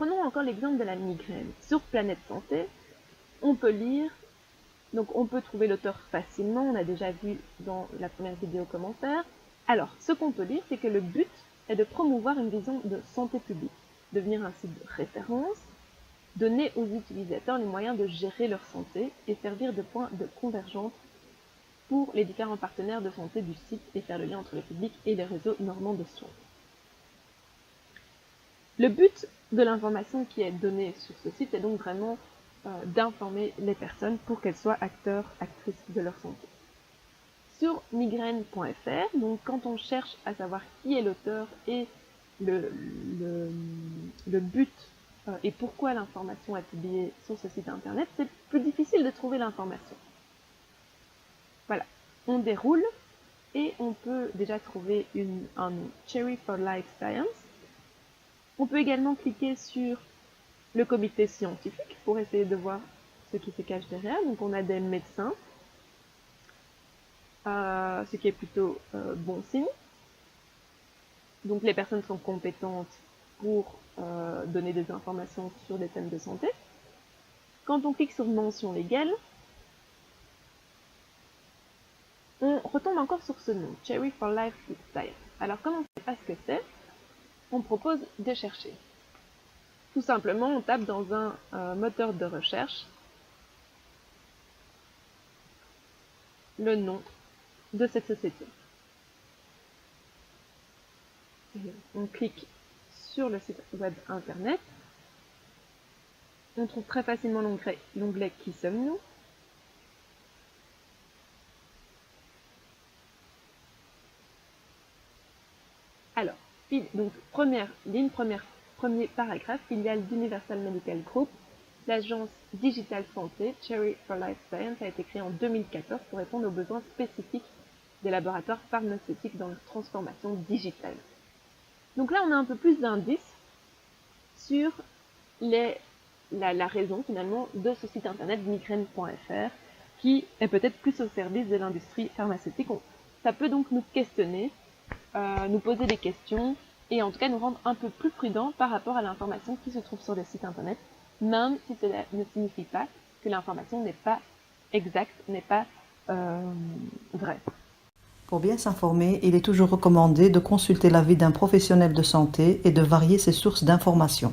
prenons encore l'exemple de la migraine. Sur Planète Santé, on peut lire, donc on peut trouver l'auteur facilement, on a déjà vu dans la première vidéo commentaire. Alors, ce qu'on peut lire, c'est que le but est de promouvoir une vision de santé publique, devenir un site de référence, donner aux utilisateurs les moyens de gérer leur santé et servir de point de convergence pour les différents partenaires de santé du site et faire le lien entre le public et les réseaux normands de soins. Le but de l'information qui est donnée sur ce site est donc vraiment d'informer les personnes pour qu'elles soient acteurs, actrices de leur santé. Sur migraine.fr, donc quand on cherche à savoir qui est l'auteur et le but et pourquoi l'information est publiée sur ce site internet, c'est plus difficile de trouver l'information. Voilà, on déroule et on peut déjà trouver un nom, Cherry for Life Science. On peut également cliquer sur le comité scientifique pour essayer de voir ce qui se cache derrière. Donc on a des médecins, ce qui est plutôt bon signe. Donc les personnes sont compétentes pour donner des informations sur des thèmes de santé. Quand on clique sur mention légale, on retombe encore sur ce nom, Cherry for Life Science. Alors comme on ne sait pas ce que c'est, on propose de chercher. Tout simplement, on tape dans un moteur de recherche le nom de cette société. Et on clique sur le site web internet. On trouve très facilement l'onglet Qui sommes-nous ? Alors, donc première ligne, premier paragraphe, filiale d'Universal Medical Group, l'agence Digital Santé, Cherry for Life Science, a été créée en 2014 pour répondre aux besoins spécifiques des laboratoires pharmaceutiques dans leur transformation digitale. Donc là, on a un peu plus d'indices sur la raison finalement de ce site internet migraine.fr qui est peut-être plus au service de l'industrie pharmaceutique. Ça peut donc nous questionner, nous poser des questions et en tout cas nous rendre un peu plus prudents par rapport à l'information qui se trouve sur le site internet, même si cela ne signifie pas que l'information n'est pas exacte, n'est pas vraie. Pour bien s'informer, il est toujours recommandé de consulter l'avis d'un professionnel de santé et de varier ses sources d'informations.